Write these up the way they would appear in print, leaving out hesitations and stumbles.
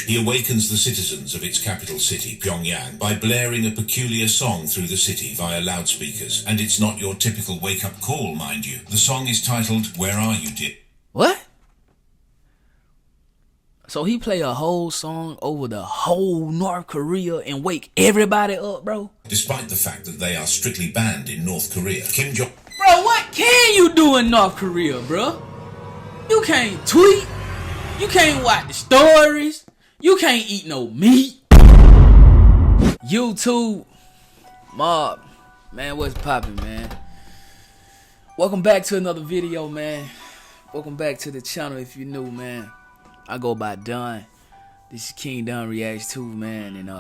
He awakens the citizens of its capital city, Pyongyang, by blaring a peculiar song through the city via loudspeakers. And it's not your typical wake-up call, mind you. The song is titled, Where Are You, Dear? What? So he play a whole song over the whole North Korea and wake everybody up, bro? Despite the fact that they are strictly banned in North Korea, Kim Jong... Bro, what can you do in North Korea, bro? You can't tweet. You can't watch the stories. You can't eat no meat. YouTube. Mob. Man, what's poppin', man? Welcome back to another video, man. Welcome back to the channel if you're new, man. I go by Don. This is King Don Reacts 2, man. And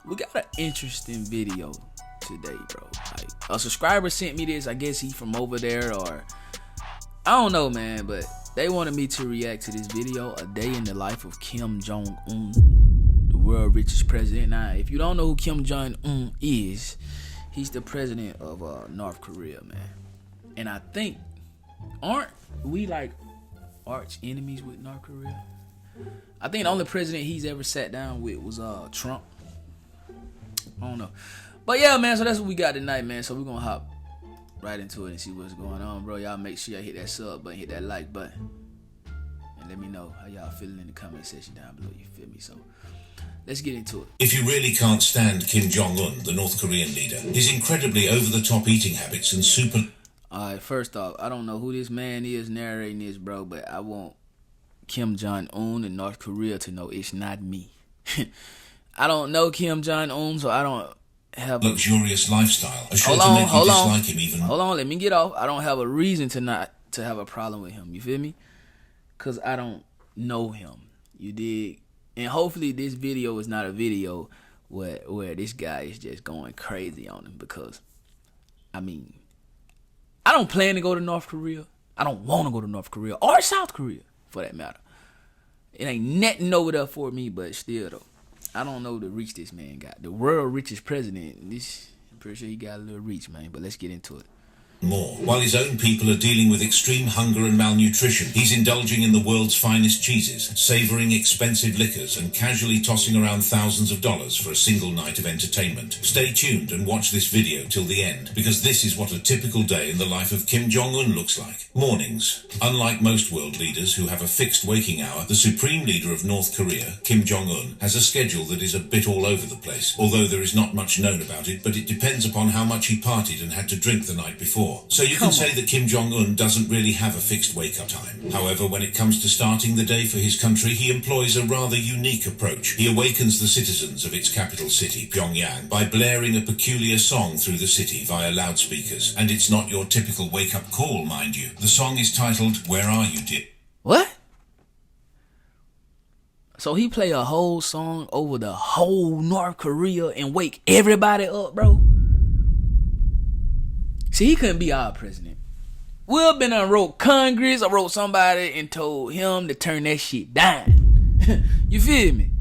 we got an interesting video today, bro. Like, a subscriber sent me this. I guess he from over there, or I don't know, man, but they wanted me to react to this video, A Day in the Life of Kim Jong-un, the world richest president. Now, if you don't know who Kim Jong-un is, he's the president of North Korea, man. And I think, aren't we like arch enemies with North Korea? I think the only president he's ever sat down with was Trump. I don't know. But yeah, man, so that's what we got tonight, man. So we're gonna hop right into it and see what's going on, bro. Y'all make sure y'all hit that sub button, hit that like button, and let me know how y'all feeling in the comment section down below, you feel me? So let's get into it. If you really can't stand Kim Jong-un, the North Korean leader, his incredibly over-the-top eating habits and super... Alright, first off, I don't know who this man is narrating this, bro, but I want Kim Jong-un in North Korea to know it's not me. I don't know Kim Jong-un, so I don't have a luxurious lifestyle. Hold on, him even. Hold on, let me get off. I don't have a reason to not to have a problem with him. You feel me? Cause I don't know him. You dig? And hopefully this video is not a video where this guy is just going crazy on him, because I mean, I don't plan to go to North Korea. I don't want to go to North Korea or South Korea for that matter. It ain't nothing over there for me, but still though, I don't know the reach this man got. The world richest president. I'm pretty sure he got a little reach, man. But let's get into it. More. While his own people are dealing with extreme hunger and malnutrition, he's indulging in the world's finest cheeses, savoring expensive liquors, and casually tossing around thousands of dollars for a single night of entertainment. Stay tuned and watch this video till the end, because this is what a typical day in the life of Kim Jong-un looks like. Mornings. Unlike most world leaders who have a fixed waking hour, the supreme leader of North Korea, Kim Jong-un, has a schedule that is a bit all over the place, although there is not much known about it, but it depends upon how much he partied and had to drink the night before. So you can say that Kim Jong-un doesn't really have a fixed wake-up time. However, when it comes to starting the day for his country, he employs a rather unique approach. He awakens the citizens of its capital city, Pyongyang, by blaring a peculiar song through the city via loudspeakers. And it's not your typical wake-up call, mind you. The song is titled, Where Are You, Dear? What? So he play a whole song over the whole North Korea and wake everybody up, bro? See, he couldn't be our president. We've been on wrote Congress, I wrote somebody and told him to turn that shit down. You feel me?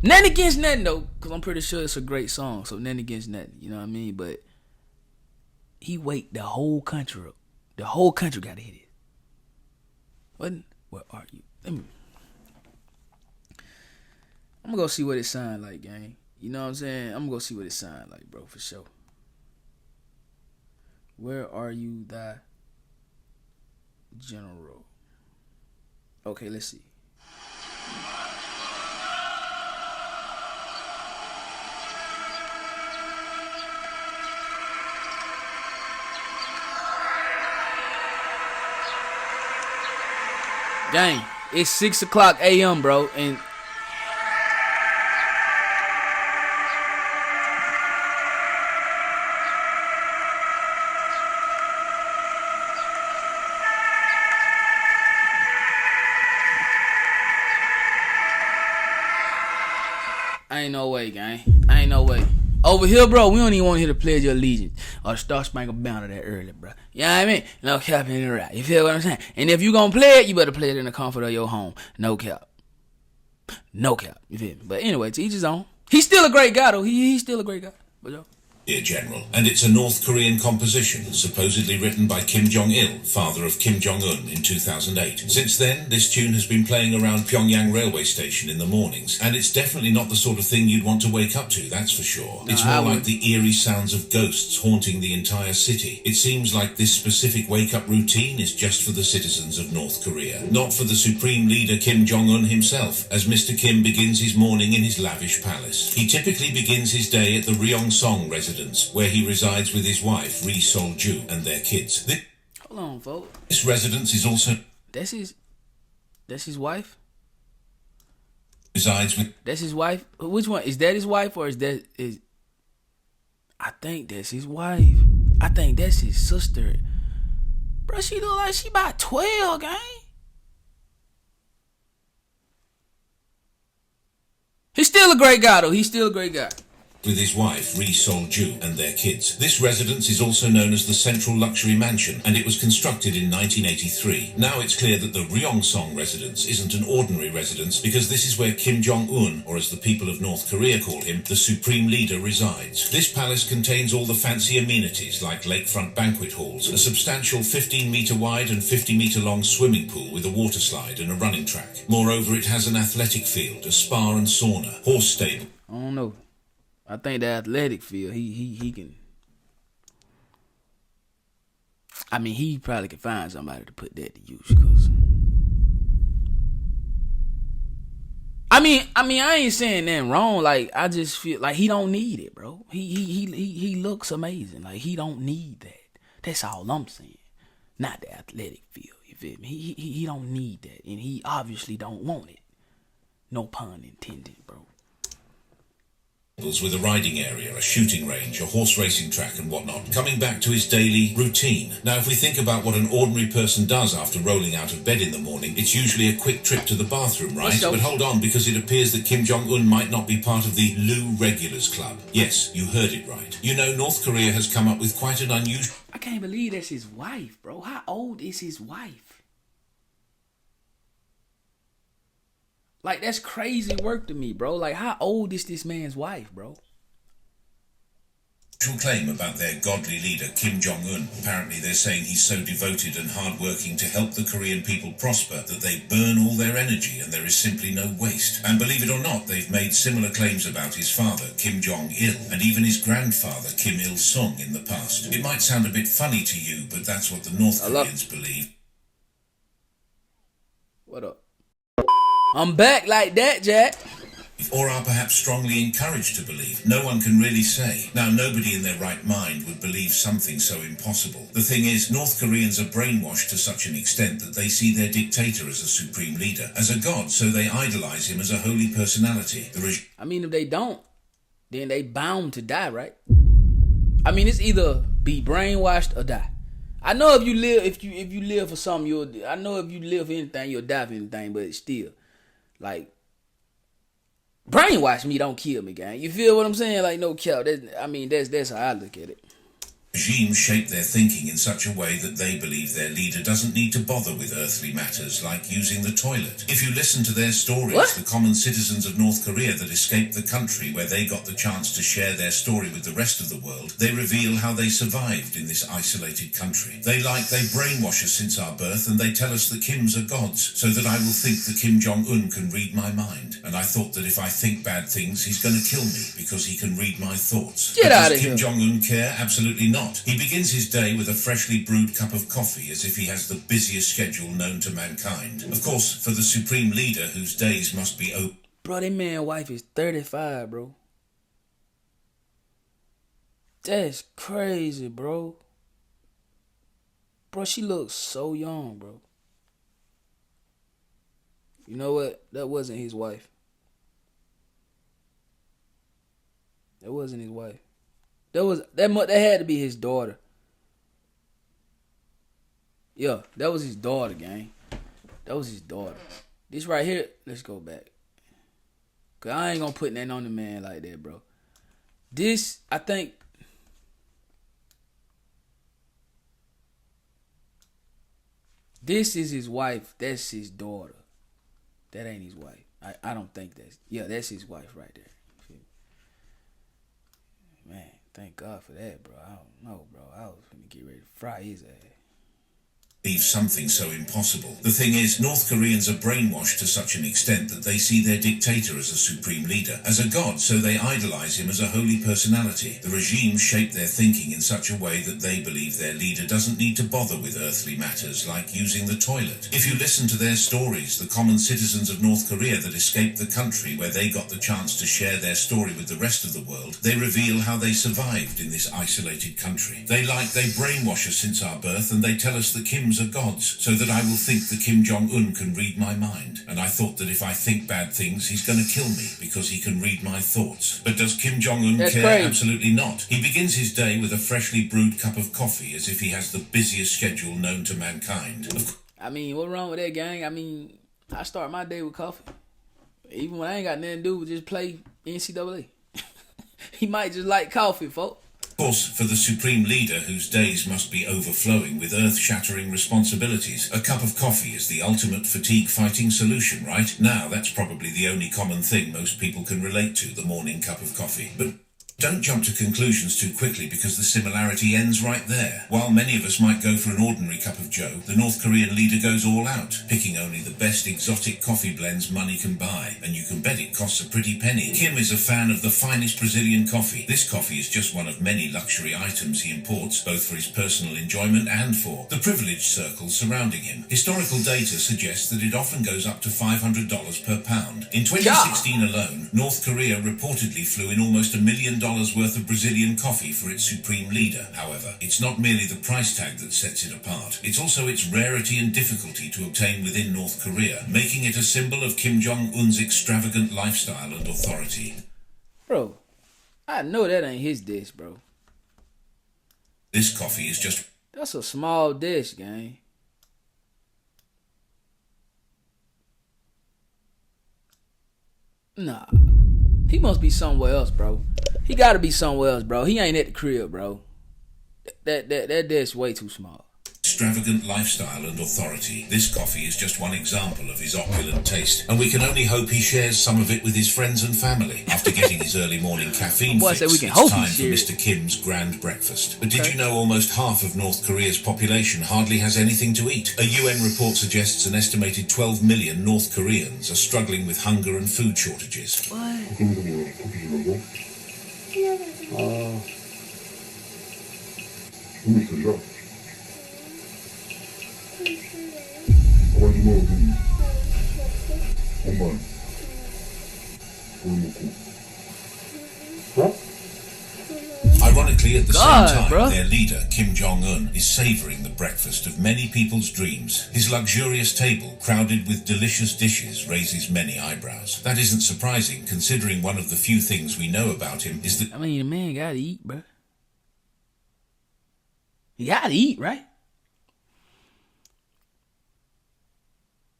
Nothing against nothing though, because I'm pretty sure it's a great song. So nothing against nothing, you know what I mean? But he waked the whole country up. The whole country got to hit it. Where are you? I'm gonna go see what it sound like, gang. You know what I'm saying? I'm gonna go see what it sound like, bro, for sure. Where are you, thy general? Okay, let's see. Dang, it's 6 o'clock a.m., bro, and ain't no way, gang. Ain't no way. Over here, bro, we don't even want to hear the Pledge of Allegiance or the Star Spangled Banner that early, bro. You know what I mean? No cap in the right. You feel what I'm saying? And if you gonna play it, you better play it in the comfort of your home. No cap. No cap. You feel me? But anyway, to each his own. He's still a great guy, though. He's still a great guy. But yo. General, and it's a North Korean composition, supposedly written by Kim Jong-il, father of Kim Jong-un, in 2008. Since then, this tune has been playing around Pyongyang railway station in the mornings, and it's definitely not the sort of thing you'd want to wake up to, that's for sure. It's more like the eerie sounds of ghosts haunting the entire city. It seems like this specific wake-up routine is just for the citizens of North Korea, not for the supreme leader Kim Jong-un himself, as Mr. Kim begins his morning in his lavish palace. He typically begins his day at the Ryong-song residence, where he resides with his wife, Ri Sol-ju, and their kids. Hold on, folks. This residence is also... That's his wife? Resides with... That's his wife? Which one? Is that his wife or is that... I think that's his wife. I think that's his sister. Bro, she look like she about 12, gang. He's still a great guy, though. He's still a great guy. With his wife, Ri Sol-ju, and their kids. This residence is also known as the Central Luxury Mansion, and it was constructed in 1983. Now it's clear that the Ryong-song residence isn't an ordinary residence, because this is where Kim Jong-un, or as the people of North Korea call him, the supreme leader, resides. This palace contains all the fancy amenities like lakefront banquet halls, a substantial 15-meter wide and 50-meter long swimming pool with a water slide and a running track. Moreover, it has an athletic field, a spa and sauna, horse stable. I don't know. I think the athletic field, he can. I mean, he probably can find somebody to put that to use, cause. I mean, I ain't saying nothing wrong. Like, I just feel like he don't need it, bro. He looks amazing. Like, he don't need that. That's all I'm saying. Not the athletic field. You feel me? He don't need that, and he obviously don't want it. No pun intended, bro. With a riding area, a shooting range, a horse racing track and whatnot, coming back to his daily routine. Now, if we think about what an ordinary person does after rolling out of bed in the morning, it's usually a quick trip to the bathroom, right? But hold on, because it appears that Kim Jong-un might not be part of the Loo Regulars Club. Yes, you heard it right. You know, North Korea has come up with quite an unusual... I can't believe that's his wife, bro. How old is his wife? Like, that's crazy work to me, bro. Like, how old is this man's wife, bro? Claim about their godly leader, Kim Jong-un. Apparently, they're saying he's so devoted and hardworking to help the Korean people prosper that they burn all their energy and there is simply no waste. And believe it or not, they've made similar claims about his father, Kim Jong-il, and even his grandfather, Kim Il-sung, in the past. It might sound a bit funny to you, but that's what the North Koreans believe. What up? I'm back like that, Jack. Or are perhaps strongly encouraged to believe. No one can really say. Now, nobody in their right mind would believe something so impossible. The thing is, North Koreans are brainwashed to such an extent that they see their dictator as a supreme leader, as a god, so they idolize him as a holy personality. I mean, if they don't, then they bound to die, right? I mean, it's either be brainwashed or die. I know if you live, if you live for something, I know if you live for anything, you'll die for anything, but still. Like, brainwash me, don't kill me, gang. You feel what I'm saying? Like, no cap. That's how I look at it. Regimes shape their thinking in such a way that they believe their leader doesn't need to bother with earthly matters like using the toilet. If you listen to their stories, the common citizens of North Korea that escaped the country where they got the chance to share their story with the rest of the world, they reveal how they survived in this isolated country. They brainwash us since our birth, and they tell us the Kims are gods, so that I will think that Kim Jong-un can read my mind. And I thought that if I think bad things, he's going to kill me because he can read my thoughts. Get out of here. Does Kim Jong-un care? Absolutely not. He begins his day with a freshly brewed cup of coffee as if he has the busiest schedule known to mankind. Of course, for the supreme leader whose days must be open. Bro, that man's wife is 35, bro. That's crazy, bro. Bro, she looks so young, bro. You know what? That wasn't his wife. That wasn't his wife. That had to be his daughter. Yeah, that was his daughter, gang. That was his daughter. This right here, let's go back. Cause I ain't gonna put nothing on the man like that, bro. This, I think. This is his wife. That's his daughter. That ain't his wife. I don't think that's. Yeah, that's his wife right there. Man, Thank God for that, bro. I don't know, bro. I was gonna get ready to fry his ass. Something so impossible. The thing is, North Koreans are brainwashed to such an extent that they see their dictator as a supreme leader, as a god, so they idolize him as a holy personality. The regime shape their thinking in such a way that they believe their leader doesn't need to bother with earthly matters like using the toilet. If you listen to their stories, the common citizens of North Korea that escaped the country where they got the chance to share their story with the rest of the world, they reveal how they survived in this isolated country. They brainwash us since our birth, and they tell us that Kims are gods, so that I will think that Kim Jong-un can read my mind. And I thought that if I think bad things, he's going to kill me because he can read my thoughts. But does Kim Jong-un care? Crazy. Absolutely not. He begins his day with a freshly brewed cup of coffee as if he has the busiest schedule known to mankind. I mean, what's wrong with that, gang? I mean, I start my day with coffee. Even when I ain't got nothing to do, just play NCAA. He might just like coffee, folks. Of course, for the supreme leader whose days must be overflowing with earth-shattering responsibilities, a cup of coffee is the ultimate fatigue-fighting solution, right? Now, that's probably the only common thing most people can relate to, the morning cup of coffee. But don't jump to conclusions too quickly, because the similarity ends right there. While many of us might go for an ordinary cup of joe, the North Korean leader goes all out, picking only the best exotic coffee blends money can buy, and you can bet it costs a pretty penny. Kim is a fan of the finest Brazilian coffee. This coffee is just one of many luxury items he imports, both for his personal enjoyment and for the privileged circles surrounding him. Historical data suggests that it often goes up to $500 per pound. In 2016 alone, North Korea reportedly flew in almost $1 million worth of Brazilian coffee for its supreme leader. However, it's not merely the price tag that sets it apart. It's also its rarity and difficulty to obtain within North Korea, making it a symbol of Kim Jong-un's extravagant lifestyle and authority. Bro, I know that ain't his dish, bro. This coffee is just... That's a small dish, gang. Nah. He must be somewhere else, bro. He gotta be somewhere else, bro. He ain't at the crib, bro. That dish way too small. Extravagant lifestyle and authority. This coffee is just one example of his opulent taste, and we can only hope he shares some of it with his friends and family. After getting his early morning caffeine fix, it's time for Mr. Kim's grand breakfast. But did you know almost half of North Korea's population hardly has anything to eat? A UN report suggests an estimated 12 million North Koreans are struggling with hunger and food shortages. What? Ironically, at the same time, their leader, Kim Jong-un, is savouring the breakfast of many people's dreams. His luxurious table, crowded with delicious dishes, raises many eyebrows. That isn't surprising, considering one of the few things we know about him is that... I mean, the man gotta eat, bro. He gotta eat, right?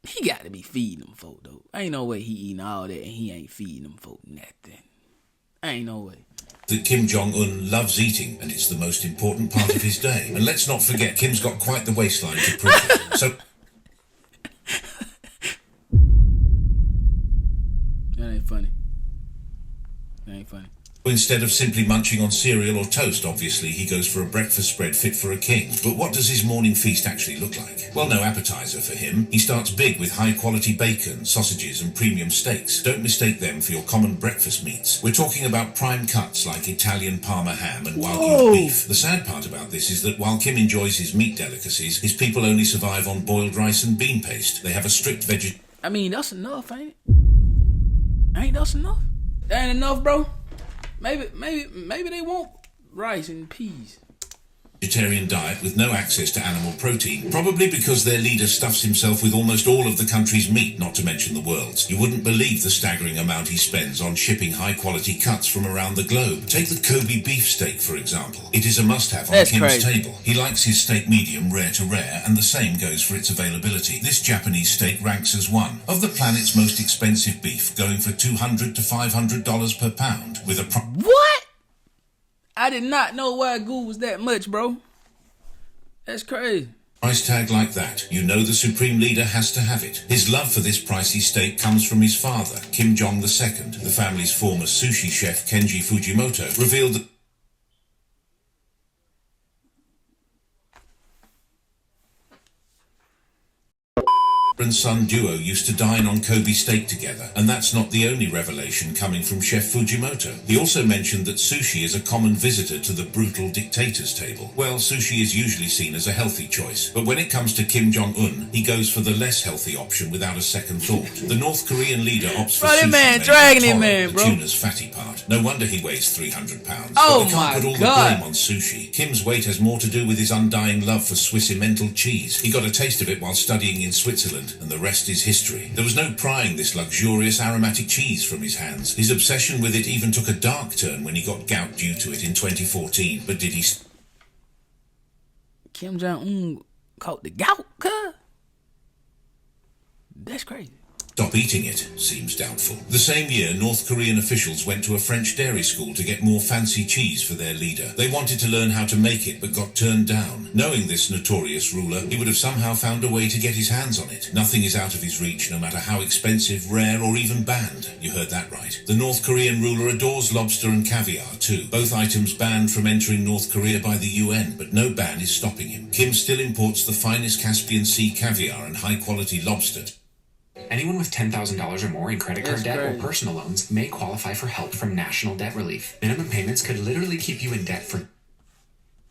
He gotta be feeding them folk, though. Ain't no way he eating all that and he ain't feeding them folk nothing. Ain't no way. That Kim Jong-un loves eating, and it's the most important part of his day. And let's not forget, Kim's got quite the waistline to prove it. So... That ain't funny. That ain't funny. Instead of simply munching on cereal or toast, obviously, he goes for a breakfast spread fit for a king. But what does his morning feast actually look like? Well, no appetizer for him. He starts big with high-quality bacon, sausages, and premium steaks. Don't mistake them for your common breakfast meats. We're talking about prime cuts like Italian Parma ham and Wagyu beef. The sad part about this is that while Kim enjoys his meat delicacies, his people only survive on boiled rice and bean paste. They have a strict I mean, that's enough, ain't it? Ain't that enough? That ain't enough, bro? Maybe they want rice and peas. Vegetarian diet with no access to animal protein, probably because their leader stuffs himself with almost all of the country's meat, not to mention the world's. You wouldn't believe the staggering amount he spends on shipping high-quality cuts from around the globe. Take the Kobe beef steak, for example. It is a must-have on Kim's table. He likes his steak medium rare to rare, and the same goes for its availability. This Japanese steak ranks as one of the planet's most expensive beef, going for $200 to $500 per pound, with a What? I did not know Wagyu was that much, bro. That's crazy. Price tag like that, you know the supreme leader has to have it. His love for this pricey steak comes from his father, Kim Jong II. The family's former sushi chef, Kenji Fujimoto, revealed that and-son duo used to dine on Kobe steak together, and that's not the only revelation coming from Chef Fujimoto. He also mentioned that sushi is a common visitor to the brutal dictator's table. Well, sushi is usually seen as a healthy choice, but when it comes to Kim Jong-un, he goes for the less healthy option without a second thought. The North Korean leader opts for sushi made of the tuna's fatty part. No wonder he weighs 300 pounds. Oh, but we can't put all the blame on sushi. Kim's weight has more to do with his undying love for Swiss emmental cheese. He got a taste of it while studying in Switzerland, and the rest is history. There was no prying this luxurious aromatic cheese from his hands. His obsession with it even took a dark turn when he got gout due to it in 2014. But did he... Kim Jong-un caught the gout, cuz? That's crazy. Stop eating it seems doubtful. The same year, North Korean officials went to a French dairy school to get more fancy cheese for their leader. They wanted to learn how to make it, but got turned down. Knowing this notorious ruler, he would have somehow found a way to get his hands on it. Nothing is out of his reach, no matter how expensive, rare, or even banned. You heard that right. The North Korean ruler adores lobster and caviar, too. Both items banned from entering North Korea by the UN, but no ban is stopping him. Kim still imports the finest Caspian Sea caviar and high-quality lobster. Anyone with $10,000 or more in credit card debt or personal loans may qualify for help from National Debt Relief. Minimum payments could literally keep you in debt for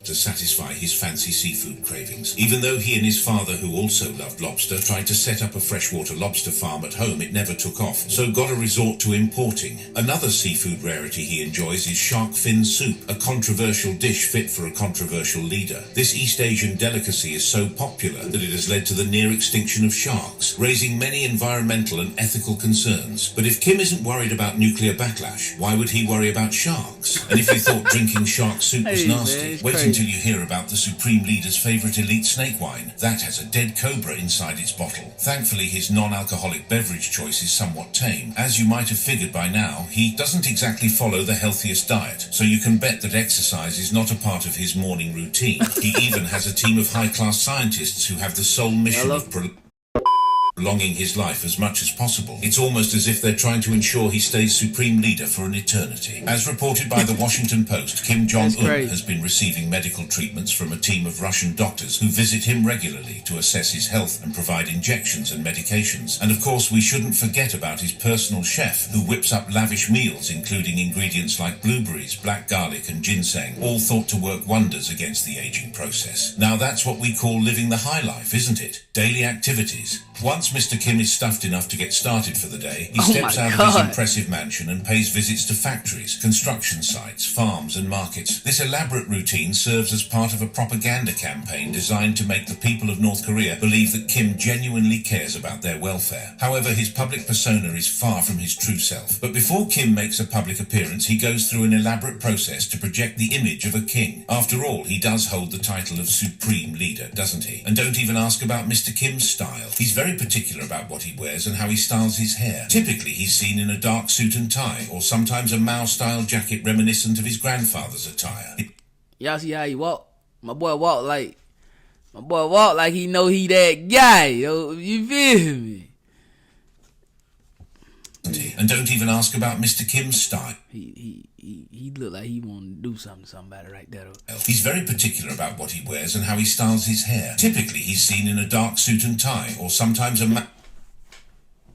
to satisfy his fancy seafood cravings. Even though he and his father, who also loved lobster, tried to set up a freshwater lobster farm at home, it never took off, so got a resort to importing. Another seafood rarity he enjoys is shark fin soup, a controversial dish fit for a controversial leader. This East Asian delicacy is so popular that it has led to the near extinction of sharks, raising many environmental and ethical concerns. But if Kim isn't worried about nuclear backlash, why would he worry about sharks? And if you thought drinking shark soup was nasty, wait until you hear about the Supreme Leader's favourite elite snake wine. That has a dead cobra inside its bottle. Thankfully, his non-alcoholic beverage choice is somewhat tame. As you might have figured by now, he doesn't exactly follow the healthiest diet, so you can bet that exercise is not a part of his morning routine. He even has a team of high-class scientists who have the sole mission of prolonging his life as much as possible. It's almost as if they're trying to ensure he stays supreme leader for an eternity. As reported by the Washington Post, Kim Jong-un has been receiving medical treatments from a team of Russian doctors who visit him regularly to assess his health and provide injections and medications. And of course, we shouldn't forget about his personal chef, who whips up lavish meals including ingredients like blueberries, black garlic and ginseng, all thought to work wonders against the aging process. Now that's what we call living the high life, isn't it? Daily activities. Once Mr. Kim is stuffed enough to get started for the day, he steps out of his impressive mansion and pays visits to factories, construction sites, farms and markets. This elaborate routine serves as part of a propaganda campaign designed to make the people of North Korea believe that Kim genuinely cares about their welfare. However, his public persona is far from his true self. But before Kim makes a public appearance, he goes through an elaborate process to project the image of a king. After all, he does hold the title of Supreme Leader, doesn't he? And don't even ask about Mr. Kim's style. He's very particular about what he wears and how he styles his hair. Typically, he's seen in a dark suit and tie, or sometimes a Mao-style jacket reminiscent of his grandfather's attire. Y'all see how he walk? My boy walk like he know he that guy, yo. You feel me? And don't even ask about Mr. Kim's style. He look like he want to do something to somebody right there. He's very particular about what he wears and how he styles his hair. Typically, he's seen in a dark suit and tie, or sometimes a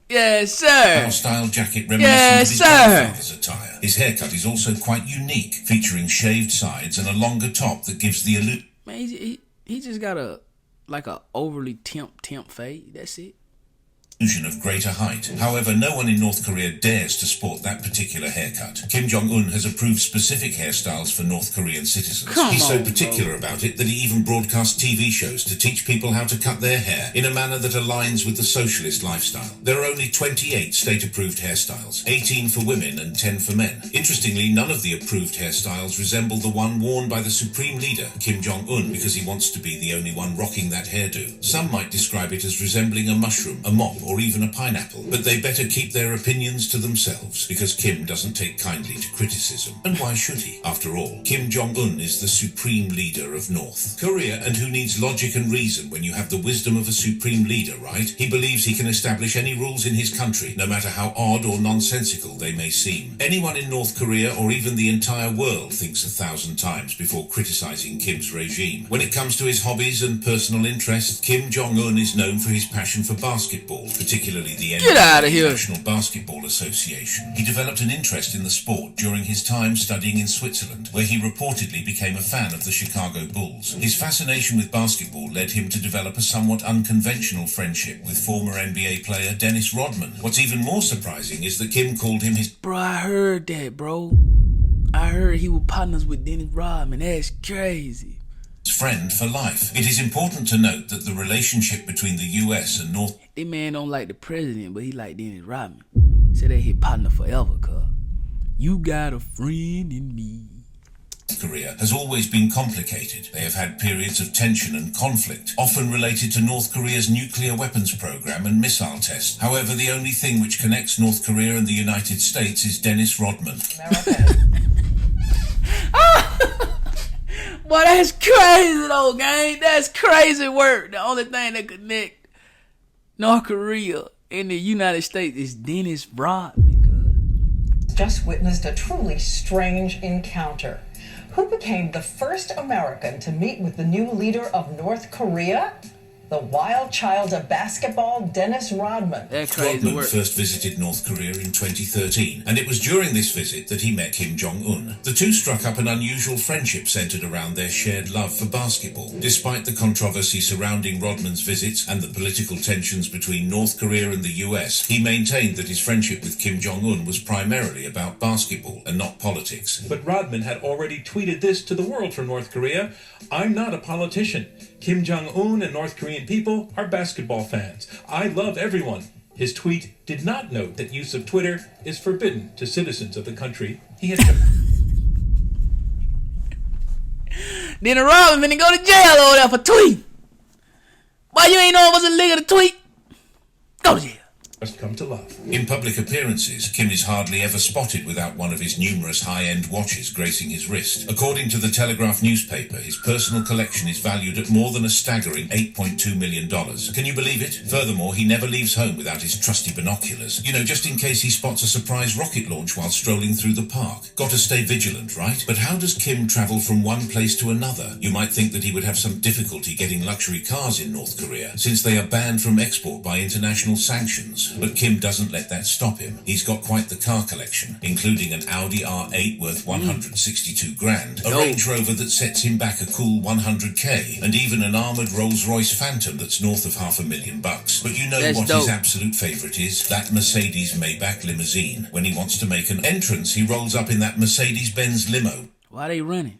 yes, sir. Style jacket reminiscent of his grandfather's attire. His haircut is also quite unique, featuring shaved sides and a longer top that gives the illusion. Man, he just got a overly temp fade. That's it. Of greater height. However, no one in North Korea dares to sport that particular haircut. Kim Jong-un has approved specific hairstyles for North Korean citizens. He's so particular about it that he even broadcasts TV shows to teach people how to cut their hair in a manner that aligns with the socialist lifestyle. There are only 28 state-approved hairstyles, 18 for women and 10 for men. Interestingly, none of the approved hairstyles resemble the one worn by the supreme leader, Kim Jong-un, because he wants to be the only one rocking that hairdo. Some might describe it as resembling a mushroom, a mop, or even a pineapple. But they better keep their opinions to themselves, because Kim doesn't take kindly to criticism. And why should he? After all, Kim Jong-un is the supreme leader of North Korea, and who needs logic and reason when you have the wisdom of a supreme leader, right? He believes he can establish any rules in his country, no matter how odd or nonsensical they may seem. Anyone in North Korea, or even the entire world, thinks 1,000 times before criticizing Kim's regime. When it comes to his hobbies and personal interests, Kim Jong-un is known for his passion for basketball, particularly the National Basketball Association. He developed an interest in the sport during his time studying in Switzerland, where he reportedly became a fan of the Chicago Bulls. His fascination with basketball led him to develop a somewhat unconventional friendship with former NBA player Dennis Rodman. What's even more surprising is that Kim called him his... Bro, I heard that, bro. I heard he was partners with Dennis Rodman. That's crazy. Friend for life. It is important to note that the relationship between the US and North... That man don't like the president, but he like Dennis Rodman. Say they his partner forever, cuz. You got a friend in me. Korea has always been complicated. They have had periods of tension and conflict, often related to North Korea's nuclear weapons program and missile tests. However, the only thing which connects North Korea and the United States is Dennis Rodman. Boy, that's crazy though, gang. That's crazy work. The only thing that connect North Korea and the United States is Dennis Rodman. Just witnessed a truly strange encounter. Who became the first American to meet with the new leader of North Korea? The wild child of basketball, Dennis Rodman. Rodman first visited North Korea in 2013, and it was during this visit that he met Kim Jong-un. The two struck up an unusual friendship centered around their shared love for basketball. Despite the controversy surrounding Rodman's visits and the political tensions between North Korea and the US, he maintained that his friendship with Kim Jong-un was primarily about basketball and not politics. But Rodman had already tweeted this to the world from North Korea: "I'm not a politician. Kim Jong-un and North Korean people are basketball fans. I love everyone." His tweet did not note that use of Twitter is forbidden to citizens of the country he had Then Rodman finna go to jail over there for tweet. Why you ain't know it was illegal to tweet? Go to jail. just come to love. In public appearances, Kim is hardly ever spotted without one of his numerous high-end watches gracing his wrist. According to the Telegraph newspaper, his personal collection is valued at more than a staggering $8.2 million. Can you believe it? Furthermore, he never leaves home without his trusty binoculars. You know, just in case he spots a surprise rocket launch while strolling through the park. Got to stay vigilant, right? But how does Kim travel from one place to another? You might think that he would have some difficulty getting luxury cars in North Korea, since they are banned from export by international sanctions. But Kim doesn't let that stop him. He's got quite the car collection, including an Audi R8 worth 162 grand, a Range Rover that sets him back a cool 100k, and even an armoured Rolls-Royce Phantom that's north of $500,000. But you know what his absolute favourite is? That Mercedes Maybach limousine. When he wants to make an entrance, he rolls up in that Mercedes-Benz limo. Why are they running?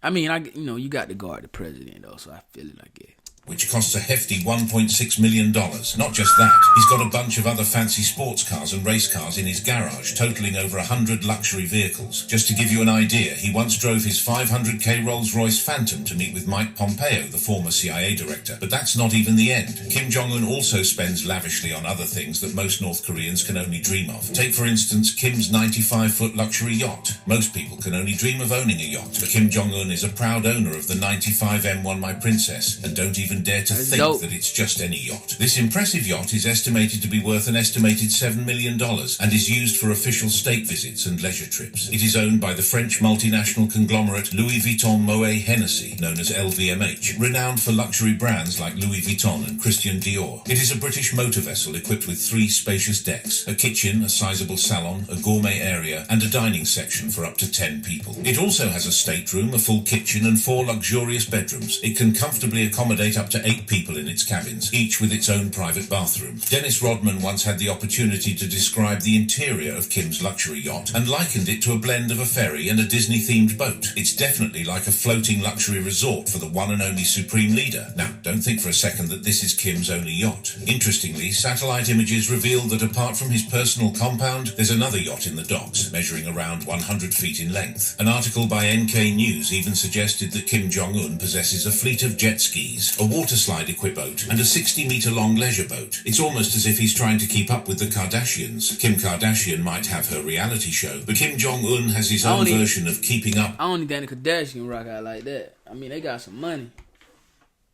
I mean, you got to guard the president, though, so I feel it, I guess. Which costs a hefty $1.6 million. Not just that, he's got a bunch of other fancy sports cars and race cars in his garage, totaling over 100 luxury vehicles. Just to give you an idea, he once drove his 500k Rolls-Royce Phantom to meet with Mike Pompeo, the former CIA director. But that's not even the end. Kim Jong-un also spends lavishly on other things that most North Koreans can only dream of. Take, for instance, Kim's 95-foot luxury yacht. Most people can only dream of owning a yacht, but Kim Jong-un is a proud owner of the 95 M1 My Princess, and don't even dare to think that it's just any yacht. This impressive yacht is estimated to be worth an estimated $7 million and is used for official state visits and leisure trips. It is owned by the French multinational conglomerate Louis Vuitton Moet Hennessy, known as LVMH, renowned for luxury brands like Louis Vuitton and Christian Dior. It is a British motor vessel equipped with 3 spacious decks, a kitchen, a sizable salon, a gourmet area, and a dining section for up to 10 people. It also has a stateroom, a full kitchen, and 4 luxurious bedrooms. It can comfortably accommodate up to 8 people in its cabins, each with its own private bathroom. Dennis Rodman once had the opportunity to describe the interior of Kim's luxury yacht and likened it to a blend of a ferry and a Disney-themed boat. It's definitely like a floating luxury resort for the one and only supreme leader. Now, don't think for a second that this is Kim's only yacht. Interestingly, satellite images reveal that apart from his personal compound, there's another yacht in the docks, measuring around 100 feet in length. An article by NK News even suggested that Kim Jong-un possesses a fleet of jet skis, a waterslide equiboat, and a 60-meter-long leisure boat. It's almost as if he's trying to keep up with the Kardashians. Kim Kardashian might have her reality show, but Kim Jong-un has his own version of keeping up. I don't even think the Kardashian rock out like that. I mean, they got some money.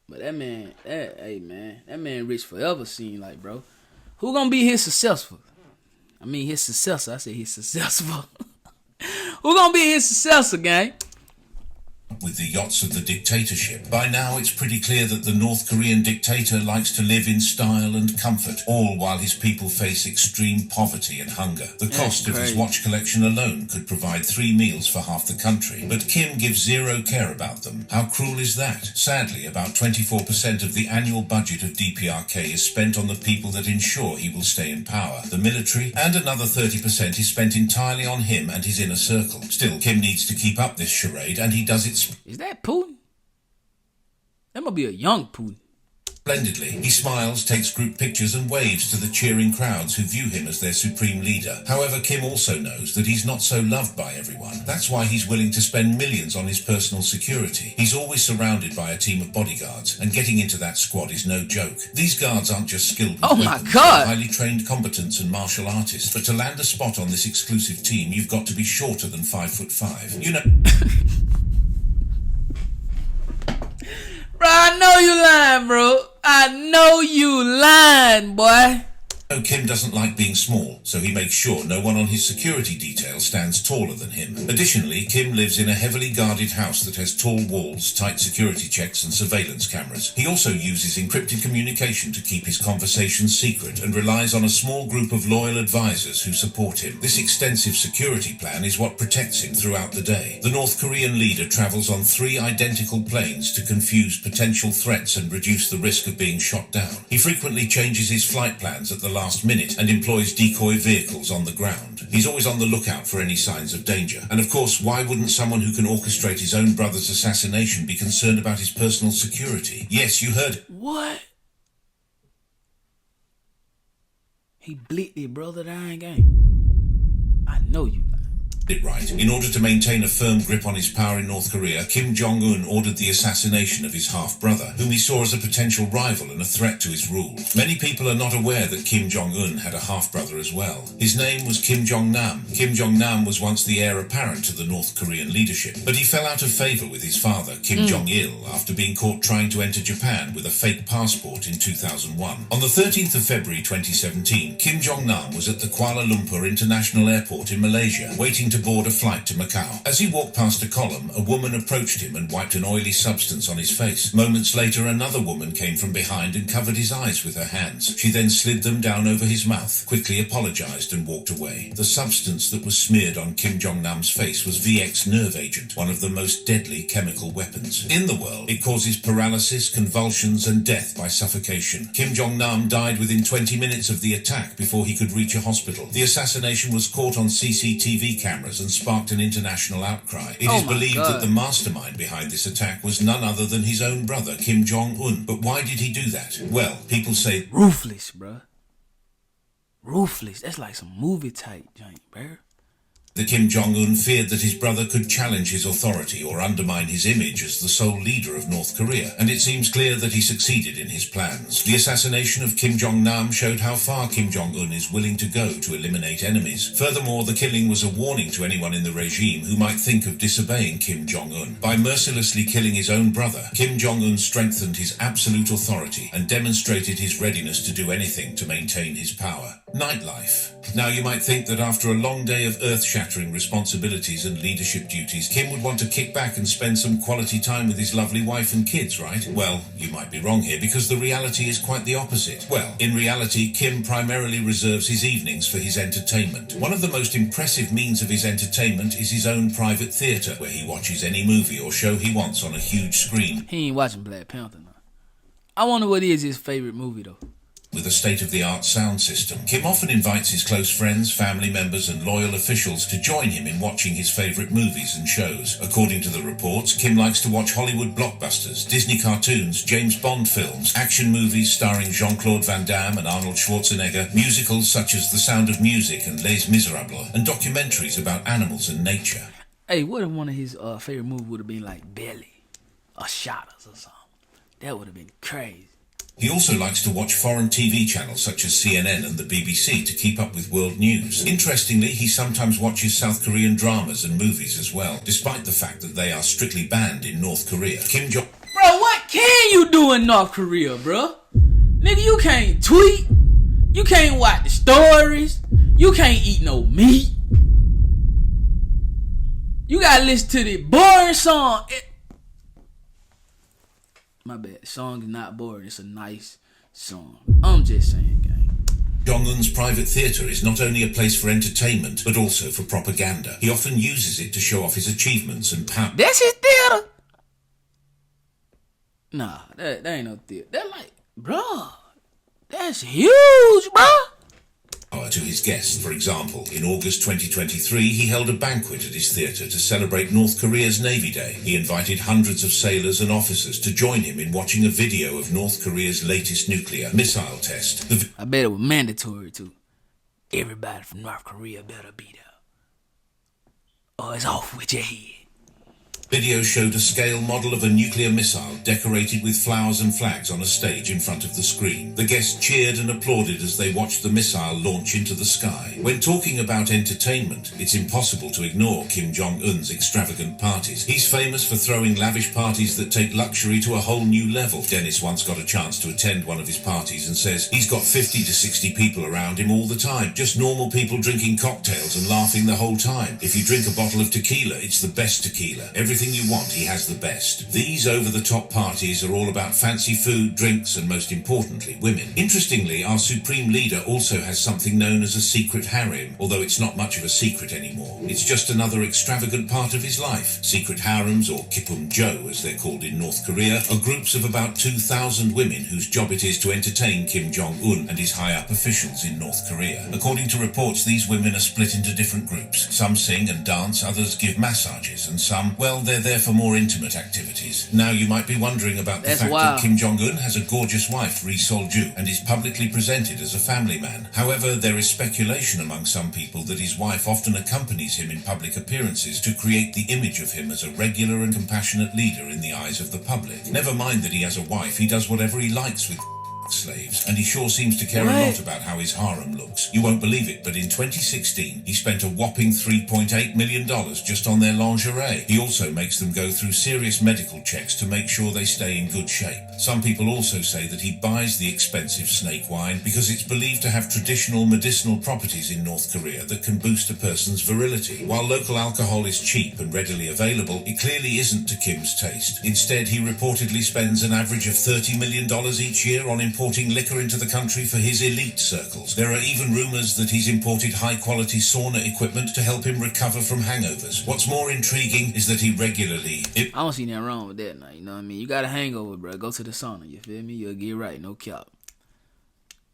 But that man, that man rich forever seem like, bro. Who gonna be his successful? I mean, his successor. I say his successful. Who gonna be his successor, gang? With the yachts of the dictatorship. By now, it's pretty clear that the North Korean dictator likes to live in style and comfort, all while his people face extreme poverty and hunger. The cost of his watch collection alone could provide 3 meals for half the country, but Kim gives zero care about them. How cruel is that? Sadly, about 24% of the annual budget of DPRK is spent on the people that ensure he will stay in power, the military, and another 30% is spent entirely on him and his inner circle. Still, Kim needs to keep up this charade, and he does it Is that Putin? That must be a young Putin. splendidly. He smiles, takes group pictures and waves to the cheering crowds who view him as their supreme leader. However, Kim also knows that he's not so loved by everyone. That's why he's willing to spend millions on his personal security. He's always surrounded by a team of bodyguards, and getting into that squad is no joke. These guards aren't just skilled with weapons, they're highly trained combatants and martial artists. But to land a spot on this exclusive team, you've got to be shorter than 5'5". You know... Bro, I know you lying, bro. I know you lying, boy. Kim doesn't like being small, so he makes sure no one on his security detail stands taller than him. Additionally, Kim lives in a heavily guarded house that has tall walls, tight security checks and surveillance cameras. He also uses encrypted communication to keep his conversations secret and relies on a small group of loyal advisors who support him. This extensive security plan is what protects him throughout the day. The North Korean leader travels on 3 identical planes to confuse potential threats and reduce the risk of being shot down. He frequently changes his flight plans at the last minute and employs decoy vehicles on the ground. He's always on the lookout for any signs of danger. And of course, why wouldn't someone who can orchestrate his own brother's assassination be concerned about his personal security? Yes, you heard. What? He bleeped his brother down, gang. I know you. It right. In order to maintain a firm grip on his power in North Korea, Kim Jong-un ordered the assassination of his half-brother, whom he saw as a potential rival and a threat to his rule. Many people are not aware that Kim Jong-un had a half-brother as well. His name was Kim Jong-nam. Kim Jong-nam was once the heir apparent to the North Korean leadership, but he fell out of favor with his father, Kim Jong-il, after being caught trying to enter Japan with a fake passport in 2001. On the 13th of February 2017, Kim Jong-nam was at the Kuala Lumpur International Airport in Malaysia, waiting to board a flight to Macau. As he walked past a column, a woman approached him and wiped an oily substance on his face. Moments later, another woman came from behind and covered his eyes with her hands. She then slid them down over his mouth, quickly apologized and walked away. The substance that was smeared on Kim Jong-nam's face was VX nerve agent, one of the most deadly chemical weapons in the world. It causes paralysis, convulsions and death by suffocation. Kim Jong-nam died within 20 minutes of the attack before he could reach a hospital. The assassination was caught on CCTV cameras and sparked an international outcry. It is believed that the mastermind behind this attack was none other than his own brother, Kim Jong-un. But why did he do that? Well, people say... Ruthless, bruh. Ruthless. That's like some movie type joint, bruh. that Kim Jong-un feared that his brother could challenge his authority or undermine his image as the sole leader of North Korea, and it seems clear that he succeeded in his plans. The assassination of Kim Jong-nam showed how far Kim Jong-un is willing to go to eliminate enemies. Furthermore, the killing was a warning to anyone in the regime who might think of disobeying Kim Jong-un. By mercilessly killing his own brother, Kim Jong-un strengthened his absolute authority and demonstrated his readiness to do anything to maintain his power. Nightlife. Now you might think that after a long day of earth-shattering responsibilities and leadership duties, Kim would want to kick back and spend some quality time with his lovely wife and kids, right? Well, you might be wrong here, because the reality is quite the opposite. Well, in reality, Kim primarily reserves his evenings for his entertainment. One of the most impressive means of his entertainment is his own private theatre, where he watches any movie or show he wants on a huge screen. He ain't watching Black Panther now. I wonder what is his favorite movie, though. With a state-of-the-art sound system, Kim often invites his close friends, family members and loyal officials to join him in watching his favourite movies and shows. According to the reports, Kim likes to watch Hollywood blockbusters, Disney cartoons, James Bond films, action movies starring Jean-Claude Van Damme and Arnold Schwarzenegger, musicals such as The Sound of Music and Les Miserables, and documentaries about animals and nature. Hey, what if one of his favorite movies would have been like Belly or Shotters or something? That would have been crazy. He also likes to watch foreign TV channels such as CNN and the BBC to keep up with world news. Interestingly, he sometimes watches South Korean dramas and movies as well, despite the fact that they are strictly banned in North Korea. Kim Jong... Bro, what can you do in North Korea, bro? Nigga, you can't tweet. You can't watch the stories. You can't eat no meat. You gotta listen to the boring song. My bad. The song is not boring. It's a nice song. I'm just saying, gang. Jong-un's private theatre is not only a place for entertainment, but also for propaganda. He often uses it to show off his achievements and power. That's his theater? Nah, that ain't no theater. That like, bruh, that's huge, bruh. To his guests. For example, in August 2023, he held a banquet at his theatre to celebrate North Korea's Navy Day. He invited hundreds of sailors and officers to join him in watching a video of North Korea's latest nuclear missile test. I bet it was mandatory too. Everybody from North Korea better be there, or it's off with your head. Video showed a scale model of a nuclear missile decorated with flowers and flags on a stage in front of the screen. The guests cheered and applauded as they watched the missile launch into the sky. When talking about entertainment, it's impossible to ignore Kim Jong-un's extravagant parties. He's famous for throwing lavish parties that take luxury to a whole new level. Dennis once got a chance to attend one of his parties and says he's got 50 to 60 people around him all the time. Just normal people drinking cocktails and laughing the whole time. If you drink a bottle of tequila, it's the best tequila. Everything you want, he has the best. These over-the-top parties are all about fancy food, drinks, and most importantly, women. Interestingly, our supreme leader also has something known as a secret harem, although it's not much of a secret anymore. It's just another extravagant part of his life. Secret harems, or kipum-jo as they're called in North Korea, are groups of about 2,000 women whose job it is to entertain Kim Jong-un and his high-up officials in North Korea. According to reports, these women are split into different groups. Some sing and dance, others give massages, and some, well, they're there for more intimate activities. Now you might be wondering about the fact that Kim Jong-un has a gorgeous wife, Ri Sol-ju, and is publicly presented as a family man. However, there is speculation among some people that his wife often accompanies him in public appearances to create the image of him as a regular and compassionate leader in the eyes of the public. Never mind that he has a wife, he does whatever he likes with slaves, and he sure seems to care a lot about how his harem looks. You won't believe it, but in 2016 he spent a whopping $3.8 million just on their lingerie. He also makes them go through serious medical checks to make sure they stay in good shape. Some people also say that he buys the expensive snake wine because it's believed to have traditional medicinal properties in North Korea that can boost a person's virility. While local alcohol is cheap and readily available, it clearly isn't to Kim's taste. Instead, he reportedly spends an average of $30 million each year on importing liquor into the country for his elite circles. There are even rumours that he's imported high-quality sauna equipment to help him recover from hangovers. What's more intriguing is that he regularly... I don't see nothing wrong with that now, you know what I mean? You got a hangover, bro. Go to the sauna, you feel me? You'll get right, no cap.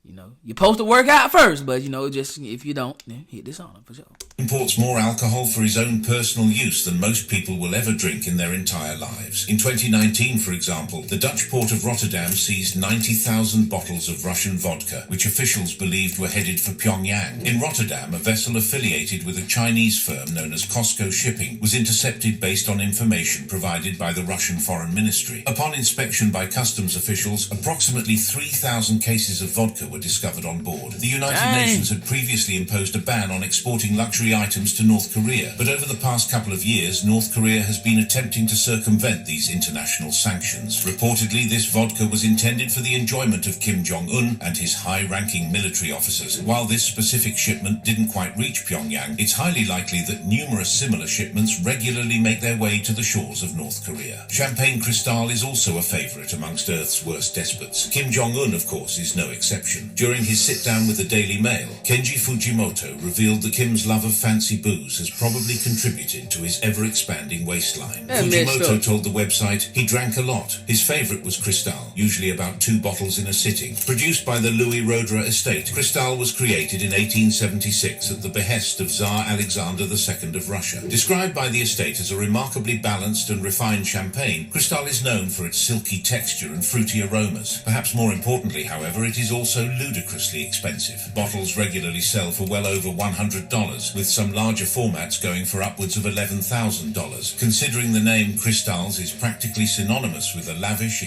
You know, you're supposed to work out first, but, you know, just if you don't, then hit the sauna for sure. Imports more alcohol for his own personal use than most people will ever drink in their entire lives. In 2019, for example, the Dutch port of Rotterdam seized 90,000 bottles of Russian vodka, which officials believed were headed for Pyongyang. In Rotterdam, a vessel affiliated with a Chinese firm known as Costco Shipping was intercepted based on information provided by the Russian Foreign Ministry. Upon inspection by customs officials, approximately 3,000 cases of vodka were discovered on board. The United Nations had previously imposed a ban on exporting luxury items to North Korea, but over the past couple of years, North Korea has been attempting to circumvent these international sanctions. Reportedly, this vodka was intended for the enjoyment of Kim Jong-un and his high-ranking military officers. While this specific shipment didn't quite reach Pyongyang, it's highly likely that numerous similar shipments regularly make their way to the shores of North Korea. Champagne Cristal is also a favourite amongst Earth's worst despots. Kim Jong-un, of course, is no exception. During his sit-down with the Daily Mail, Kenji Fujimoto revealed that Kim's love of fancy booze has probably contributed to his ever-expanding waistline. Fujimoto told the website he drank a lot. His favourite was Cristal, usually about 2 bottles in a sitting. Produced by the Louis Roederer estate, Cristal was created in 1876 at the behest of Tsar Alexander II of Russia. Described by the estate as a remarkably balanced and refined champagne, Cristal is known for its silky texture and fruity aromas. Perhaps more importantly, however, it is also ludicrously expensive. Bottles regularly sell for well over $100, with some larger formats going for upwards of $11,000. Considering the name Cristals is practically synonymous with a lavish,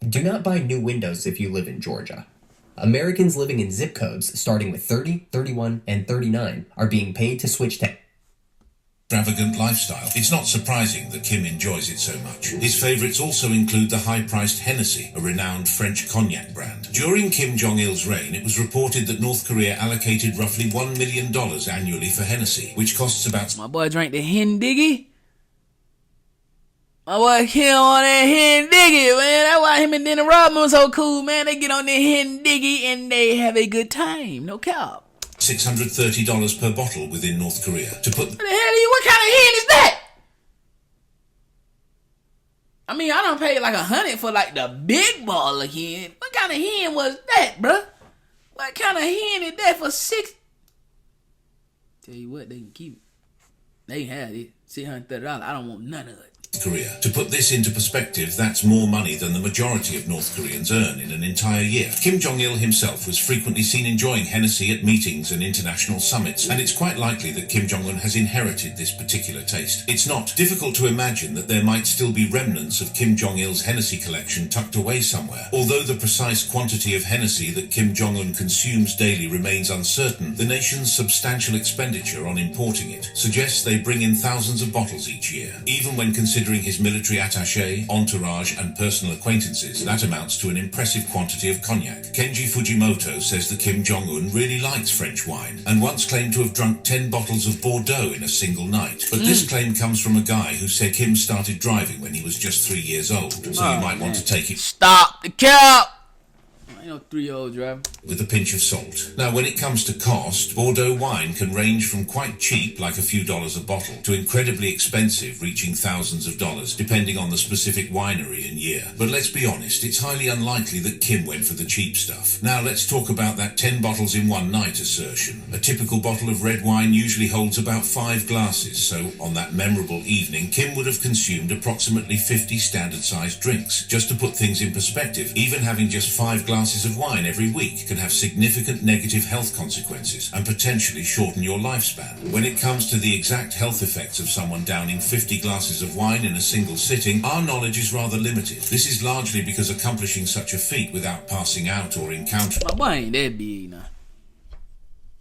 Do not buy new windows if you live in Georgia. Americans living in zip codes starting with 30, 31, and 39 are being paid to switch to extravagant lifestyle. It's not surprising that Kim enjoys it so much. His favorites also include the high-priced Hennessy, a renowned French cognac brand. During Kim Jong-il's reign, it was reported that North Korea allocated roughly $1 million annually for Hennessy, which costs about... My boy drank the hen diggy. My boy Kim on that hen diggy, man. That's why him and Dennis Rodman so cool, man. They get on their hen diggy and they have a good time. No cap. $630 per bottle within North Korea. To put What the hell are you? What kind of hen is that? I mean, I don't pay like $100 for like the big ball of hen. What kind of hen was that, bruh? What kind of hen is that for $6? Tell you what, they can keep it. They can have it. $630. I don't want none of it. Korea. To put this into perspective, that's more money than the majority of North Koreans earn in an entire year. Kim Jong-il himself was frequently seen enjoying Hennessy at meetings and international summits, and it's quite likely that Kim Jong-un has inherited this particular taste. It's not difficult to imagine that there might still be remnants of Kim Jong-il's Hennessy collection tucked away somewhere. Although the precise quantity of Hennessy that Kim Jong-un consumes daily remains uncertain, the nation's substantial expenditure on importing it suggests they bring in thousands of bottles each year. Even when considering his military attaché, entourage, and personal acquaintances, that amounts to an impressive quantity of cognac. Kenji Fujimoto says that Kim Jong-un really likes French wine, and once claimed to have drunk 10 bottles of Bordeaux in a single night. But this claim comes from a guy who said Kim started driving when he was just 3 years old, so you might want to take it... Stop the cap! Ain't no 3-year-old driver. With a pinch of salt. Now, when it comes to cost, Bordeaux wine can range from quite cheap, like a few dollars a bottle, to incredibly expensive, reaching thousands of dollars, depending on the specific winery and year. But let's be honest, it's highly unlikely that Kim went for the cheap stuff. Now, let's talk about that 10 bottles in one night assertion. A typical bottle of red wine usually holds about 5 glasses, so on that memorable evening, Kim would have consumed approximately 50 standard-sized drinks. Just to put things in perspective, even having just 5 glasses of wine every week can have significant negative health consequences and potentially shorten your lifespan. When it comes to the exact health effects of someone downing 50 glasses of wine in a single sitting, our knowledge is rather limited. This is largely because accomplishing such a feat without passing out or encountering... My boy ain't that big now.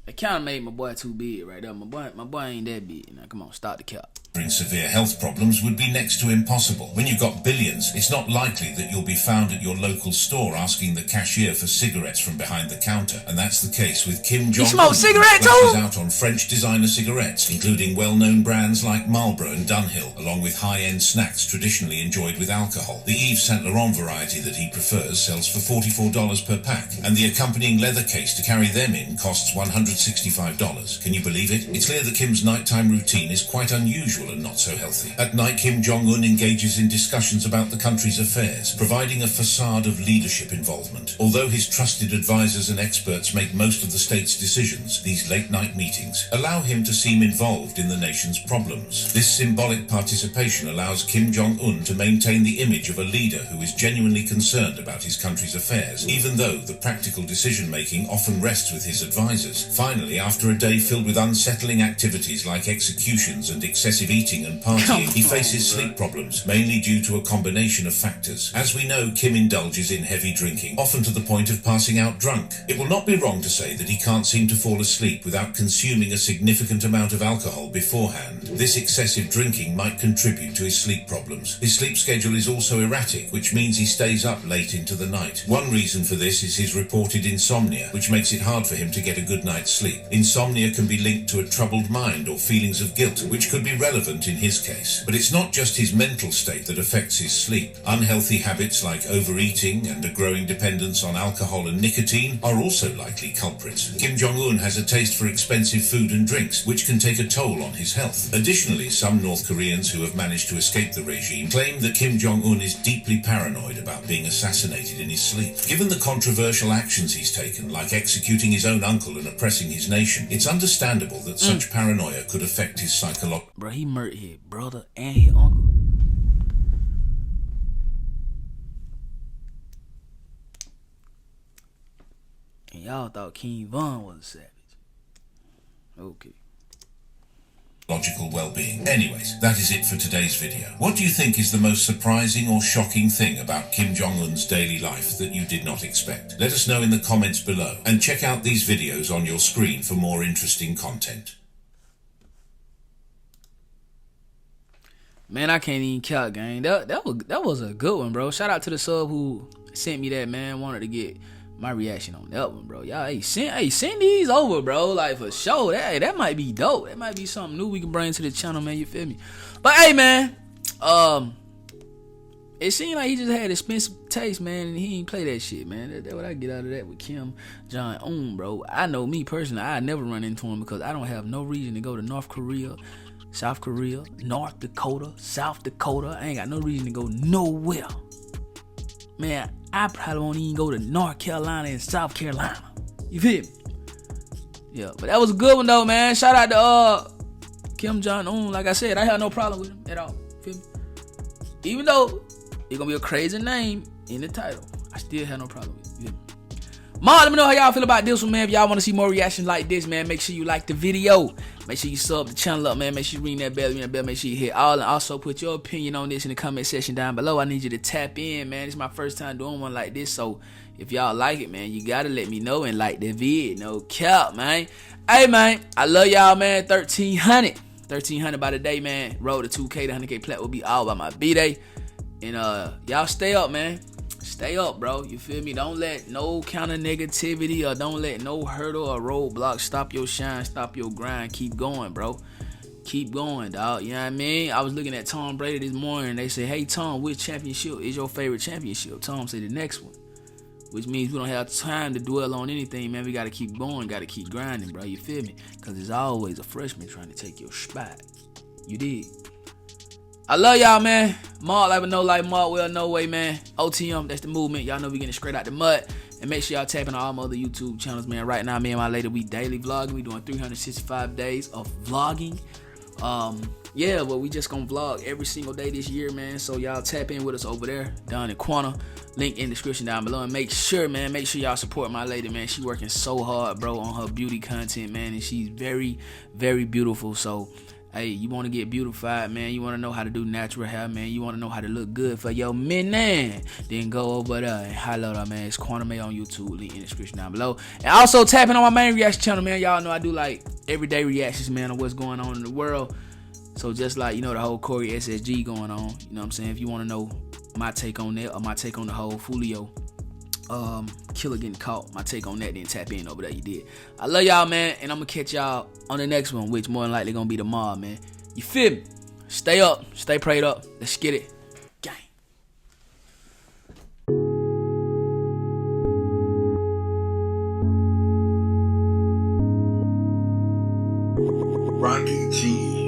It kind of made my boy too big right there. My boy ain't that big now. Come on, stop the cap. Severe health problems would be next to impossible. When you've got billions, it's not likely that you'll be found at your local store asking the cashier for cigarettes from behind the counter. And that's the case with Kim Jong-un. You smoke cigarettes too? Who out on French designer cigarettes, including well-known brands like Marlboro and Dunhill, along with high-end snacks traditionally enjoyed with alcohol. The Yves Saint Laurent variety that he prefers sells for $44 per pack, and the accompanying leather case to carry them in costs $165. Can you believe it? It's clear that Kim's nighttime routine is quite unusual and not so healthy. At night, Kim Jong-un engages in discussions about the country's affairs, providing a facade of leadership involvement. Although his trusted advisors and experts make most of the state's decisions, these late-night meetings allow him to seem involved in the nation's problems. This symbolic participation allows Kim Jong-un to maintain the image of a leader who is genuinely concerned about his country's affairs, even though the practical decision-making often rests with his advisors. Finally, after a day filled with unsettling activities like executions and excessive eating and partying, he faces sleep problems, mainly due to a combination of factors. As we know, Kim indulges in heavy drinking, often to the point of passing out drunk. It will not be wrong to say that he can't seem to fall asleep without consuming a significant amount of alcohol beforehand. This excessive drinking might contribute to his sleep problems. His sleep schedule is also erratic, which means he stays up late into the night. One reason for this is his reported insomnia, which makes it hard for him to get a good night's sleep. Insomnia can be linked to a troubled mind or feelings of guilt, which could be relevant in his case. But it's not just his mental state that affects his sleep. Unhealthy habits like overeating and a growing dependence on alcohol and nicotine are also likely culprits. Kim Jong-un has a taste for expensive food and drinks, which can take a toll on his health. Additionally, some North Koreans who have managed to escape the regime claim that Kim Jong-un is deeply paranoid about being assassinated in his sleep. Given the controversial actions he's taken, like executing his own uncle and oppressing his nation, it's understandable that such paranoia could affect his psychological... Bro, he murdered his brother and his uncle. And y'all thought King Von was a savage. Okay. logical well-being. Anyways, that is it for today's video. What do you think is the most surprising or shocking thing about Kim Jong-un's daily life that you did not expect? Let us know in the comments below, and check out these videos on your screen for more interesting content. Man, I can't even count, gang. That was a good one, bro. Shout out to the sub who sent me that, man. Wanted to get my reaction on that one, bro. Y'all, send these over, bro. Like, for sure. That might be dope. That might be something new we can bring to the channel, man. You feel me? But hey, man, it seemed like he just had expensive taste, man, and he ain't play that shit, man. That's what I get out of that with Kim Jong-un, bro. I know me personally, I never run into him because I don't have no reason to go to North Korea, South Korea, North Dakota, South Dakota. I ain't got no reason to go nowhere. Man, I probably won't even go to North Carolina and South Carolina. You feel me? Yeah, but that was a good one though, man. Shout out to Kim Jong-un. Like I said, I have no problem with him at all. Feel me? Even though it's gonna be a crazy name in the title, I still have no problem with it. You feel me? Mom, let me know how y'all feel about this one, man. If y'all want to see more reactions like this, man, make sure you like the video. Make sure you sub the channel up, man. Make sure you ring that bell, Make sure you hit all, and also put your opinion on this in the comment section down below. I need you to tap in, man. It's my first time doing one like this, so if y'all like it, man, you gotta let me know and like the vid. No cap, man. Hey, man, I love y'all, man. 1300 by the day, man. Road to 2K, the 100K plat will be all by my B-Day. And y'all stay up, man. Stay up, bro. You feel me? Don't let no kind of negativity or don't let no hurdle or roadblock stop your shine, stop your grind. Keep going, bro. Keep going, dog. You know what I mean? I was looking at Tom Brady this morning and they said, hey, Tom, which championship is your favorite championship? Tom said the next one. Which means we don't have time to dwell on anything, man. We got to keep going, got to keep grinding, bro. You feel me? Because there's always a freshman trying to take your spot. You did. I love y'all, man. Mark like no like Mark well no way, man. OTM, that's the movement. Y'all know we getting straight out the mud. And make sure y'all tapping on all my other YouTube channels, man. Right now, me and my lady, we daily vlogging. We doing 365 days of vlogging. Yeah, but we just gonna vlog every single day this year, man. So y'all tap in with us over there, down in Quanta. Link in the description down below. And make sure, man, make sure y'all support my lady, man. She working so hard, bro, on her beauty content, man. And she's very, very beautiful. So hey, you want to get beautified, man. You want to know how to do natural hair, man. You want to know how to look good for your men, then go over there and highlight her, man. It's Quantum May on YouTube. Link in the description down below. And also tapping on my main reaction channel, man. Y'all know I do like everyday reactions, man, on what's going on in the world. So just like, you know, the whole Corey SSG going on, you know what I'm saying? If you want to know my take on that or my take on the whole Fulio killer getting caught, my take on that, then tap in over there. You did. I love y'all, man, and I'm gonna catch y'all on the next one, which more than likely gonna be tomorrow, man. You feel me? Stay up, stay prayed up. Let's get it. Gang. Rocky G.